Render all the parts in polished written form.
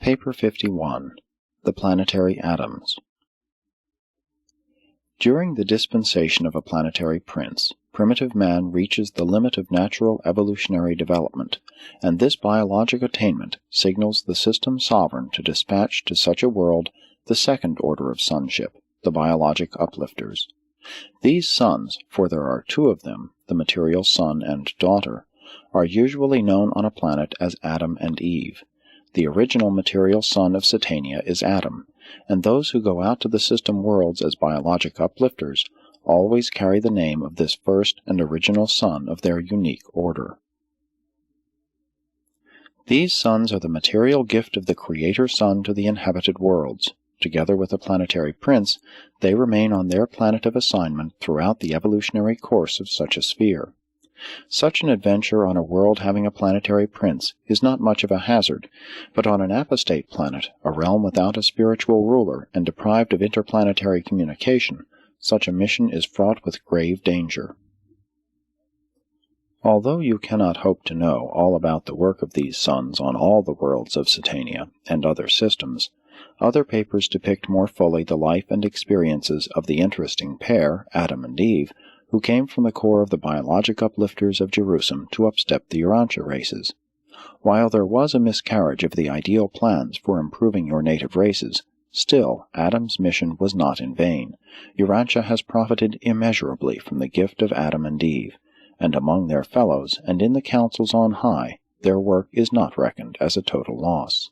Paper 51. The Planetary Atoms. During the dispensation of a planetary prince, primitive man reaches the limit of natural evolutionary development, and this biologic attainment signals the system sovereign to dispatch to such a world the second order of sonship, the biologic uplifters. These sons, for there are two of them, the material son and daughter, are usually known on a planet as Adam and Eve. The original material son of Satania is Adam, and those who go out to the system worlds as biologic uplifters always carry the name of this first and original son of their unique order. These sons are the material gift of the Creator Son to the inhabited worlds. Together with the planetary prince, they remain on their planet of assignment throughout the evolutionary course of such a sphere. Such an adventure on a world having a planetary prince is not much of a hazard, but on an apostate planet, a realm without a spiritual ruler and deprived of interplanetary communication, such a mission is fraught with grave danger. Although you cannot hope to know all about the work of these sons on all the worlds of Satania and other systems, other papers depict more fully the life and experiences of the interesting pair, Adam and Eve, who came from the core of the biologic uplifters of Jerusalem to upstep the Urantia races. While there was a miscarriage of the ideal plans for improving your native races, still Adam's mission was not in vain. Urantia has profited immeasurably from the gift of Adam and Eve, and among their fellows and in the councils on high, their work is not reckoned as a total loss.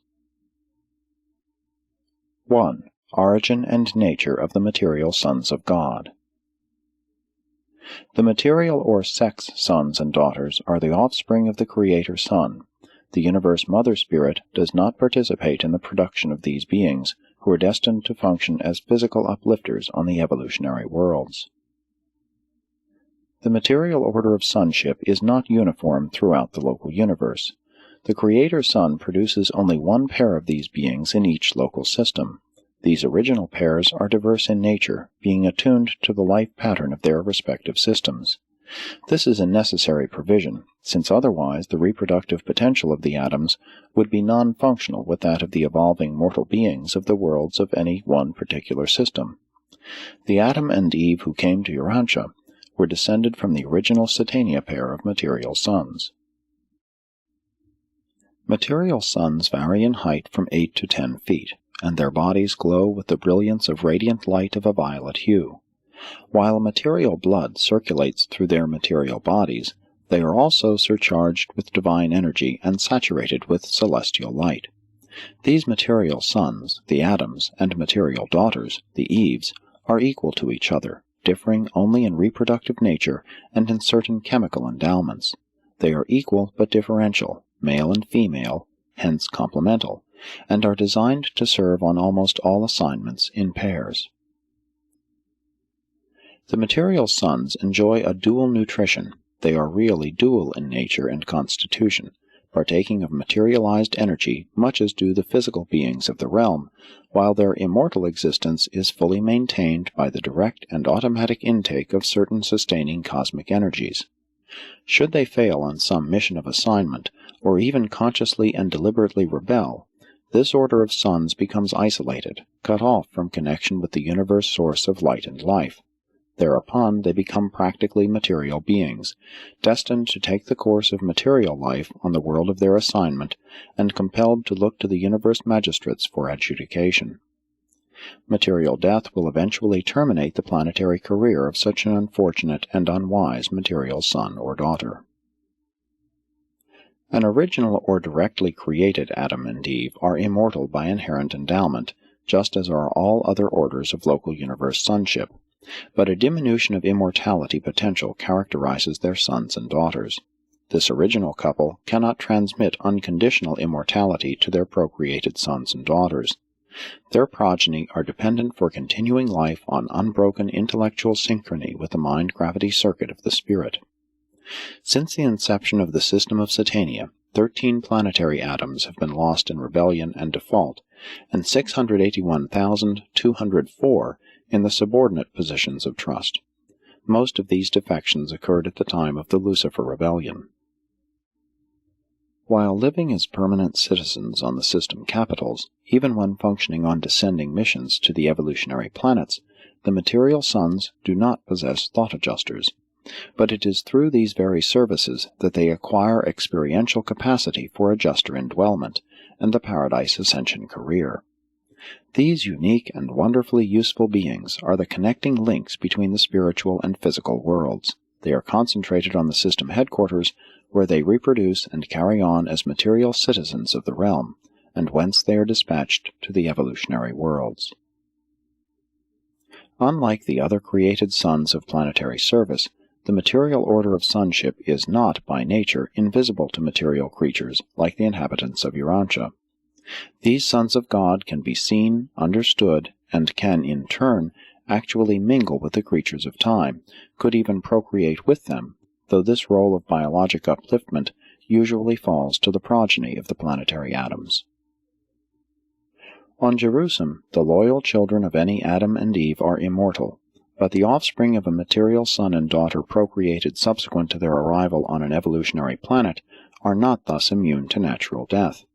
1. Origin and nature of the material sons of God. The material or sex sons and daughters are the offspring of the Creator Son. The universe Mother Spirit does not participate in the production of these beings, who are destined to function as physical uplifters on the evolutionary worlds. The material order of sonship is not uniform throughout the local universe. The Creator Son produces only one pair of these beings in each local system. These original pairs are diverse in nature, being attuned to the life pattern of their respective systems. This is a necessary provision, since otherwise the reproductive potential of the atoms would be non-functional with that of the evolving mortal beings of the worlds of any one particular system. The Adam and Eve who came to Urantia were descended from the original Satania pair of material sons. Material sons vary in height from 8 to 10 feet. And their bodies glow with the brilliance of radiant light of a violet hue. While material blood circulates through their material bodies, they are also surcharged with divine energy and saturated with celestial light. These material sons, the Adams, and material daughters, the Eves, are equal to each other, differing only in reproductive nature and in certain chemical endowments. They are equal but differential, male and female, hence complemental, and are designed to serve on almost all assignments in pairs. The material sons enjoy a dual nutrition. They are really dual in nature and constitution, partaking of materialized energy much as do the physical beings of the realm, while their immortal existence is fully maintained by the direct and automatic intake of certain sustaining cosmic energies. Should they fail on some mission of assignment, or even consciously and deliberately rebel, this order of sons becomes isolated, cut off from connection with the universe source of light and life. Thereupon they become practically material beings, destined to take the course of material life on the world of their assignment, and compelled to look to the universe magistrates for adjudication. Material death will eventually terminate the planetary career of such an unfortunate and unwise material son or daughter. An original or directly created Adam and Eve are immortal by inherent endowment, just as are all other orders of local universe sonship, but a diminution of immortality potential characterizes their sons and daughters. This original couple cannot transmit unconditional immortality to their procreated sons and daughters. Their progeny are dependent for continuing life on unbroken intellectual synchrony with the mind-gravity circuit of the spirit. Since the inception of the system of Satania, 13 planetary atoms have been lost in rebellion and default, and 681,204 in the subordinate positions of trust. Most of these defections occurred at the time of the Lucifer Rebellion. While living as permanent citizens on the system capitals, even when functioning on descending missions to the evolutionary planets, the material sons do not possess thought adjusters. But it is through these very services that they acquire experiential capacity for adjuster indwellment and the Paradise Ascension career. These unique and wonderfully useful beings are the connecting links between the spiritual and physical worlds. They are concentrated on the system headquarters, where they reproduce and carry on as material citizens of the realm, and whence they are dispatched to the evolutionary worlds. Unlike the other created sons of planetary service, the material order of sonship is not, by nature, invisible to material creatures like the inhabitants of Urantia. These sons of God can be seen, understood, and can, in turn, actually mingle with the creatures of time, could even procreate with them, though this role of biologic upliftment usually falls to the progeny of the planetary atoms. On Jerusalem, the loyal children of any Adam and Eve are immortal, but the offspring of a material son and daughter procreated subsequent to their arrival on an evolutionary planet are not thus immune to natural death.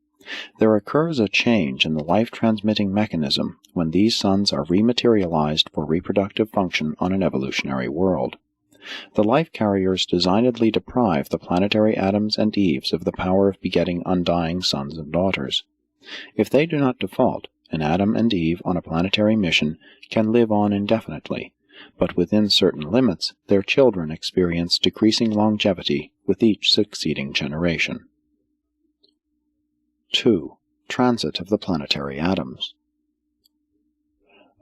There occurs a change in the life-transmitting mechanism when these sons are rematerialized for reproductive function on an evolutionary world. The life carriers designedly deprive the planetary Adams and Eves of the power of begetting undying sons and daughters. If they do not default, an Adam and Eve on a planetary mission can live on indefinitely, but within certain limits their children experience decreasing longevity with each succeeding generation. 2. Transit of the planetary atoms.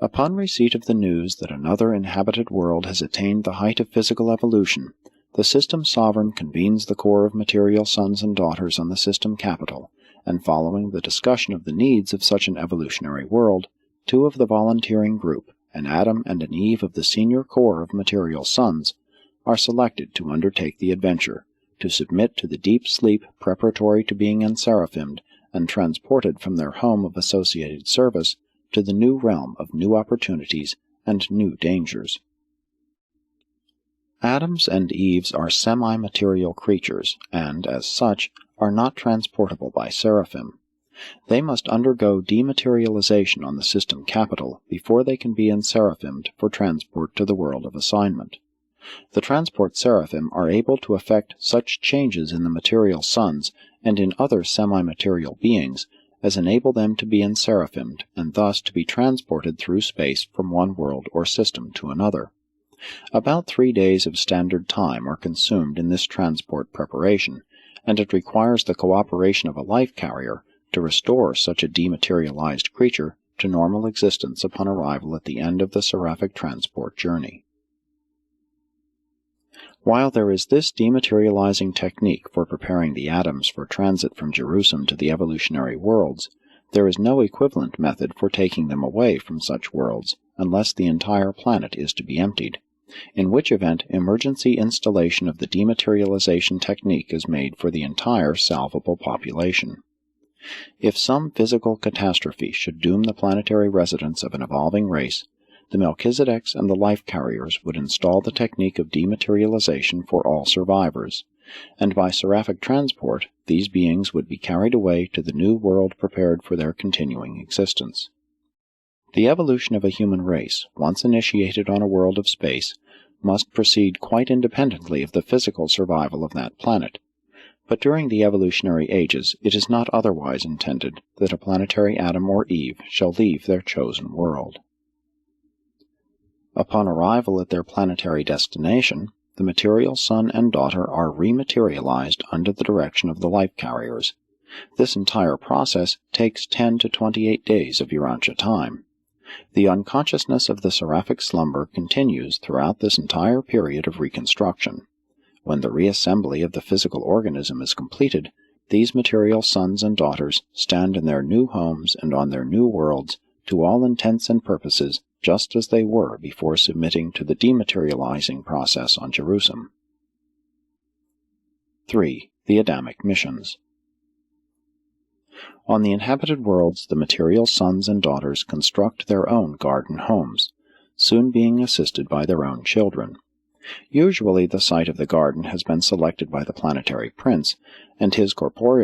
Upon receipt of the news that another inhabited world has attained the height of physical evolution, the system sovereign convenes the corps of material sons and daughters on the system capital, and following the discussion of the needs of such an evolutionary world, 2 of the volunteering group, an Adam and an Eve of the senior corps of material sons, are selected to undertake the adventure, to submit to the deep sleep preparatory to being enseraphimed and transported from their home of associated service to the new realm of new opportunities and new dangers. Adams and Eves are semi-material creatures, and, as such, are not transportable by seraphim. They must undergo dematerialization on the system capital before they can be enseraphimed for transport to the world of assignment. The transport seraphim are able to effect such changes in the material sons and in other semi-material beings as enable them to be enseraphimed and thus to be transported through space from one world or system to another. About 3 days of standard time are consumed in this transport preparation, and it requires the cooperation of a life carrier to restore such a dematerialized creature to normal existence upon arrival at the end of the seraphic transport journey. While there is this dematerializing technique for preparing the atoms for transit from Jerusalem to the evolutionary worlds, there is no equivalent method for taking them away from such worlds unless the entire planet is to be emptied, in which event emergency installation of the dematerialization technique is made for the entire salvable population. If some physical catastrophe should doom the planetary residents of an evolving race, the Melchizedeks and the life carriers would install the technique of dematerialization for all survivors, and by seraphic transport these beings would be carried away to the new world prepared for their continuing existence. The evolution of a human race, once initiated on a world of space, must proceed quite independently of the physical survival of that planet, but during the evolutionary ages it is not otherwise intended that a planetary Adam or Eve shall leave their chosen world. Upon arrival at their planetary destination, the material son and daughter are rematerialized under the direction of the life carriers. This entire process takes 10 to 28 days of Urantia time. The unconsciousness of the seraphic slumber continues throughout this entire period of reconstruction. When the reassembly of the physical organism is completed, these material sons and daughters stand in their new homes and on their new worlds, to all intents and purposes, just as they were before submitting to the dematerializing process on Jerusalem. 3. The Adamic Missions. On the inhabited worlds the material sons and daughters construct their own garden homes, soon being assisted by their own children. Usually the site of the garden has been selected by the planetary prince, and his corporeal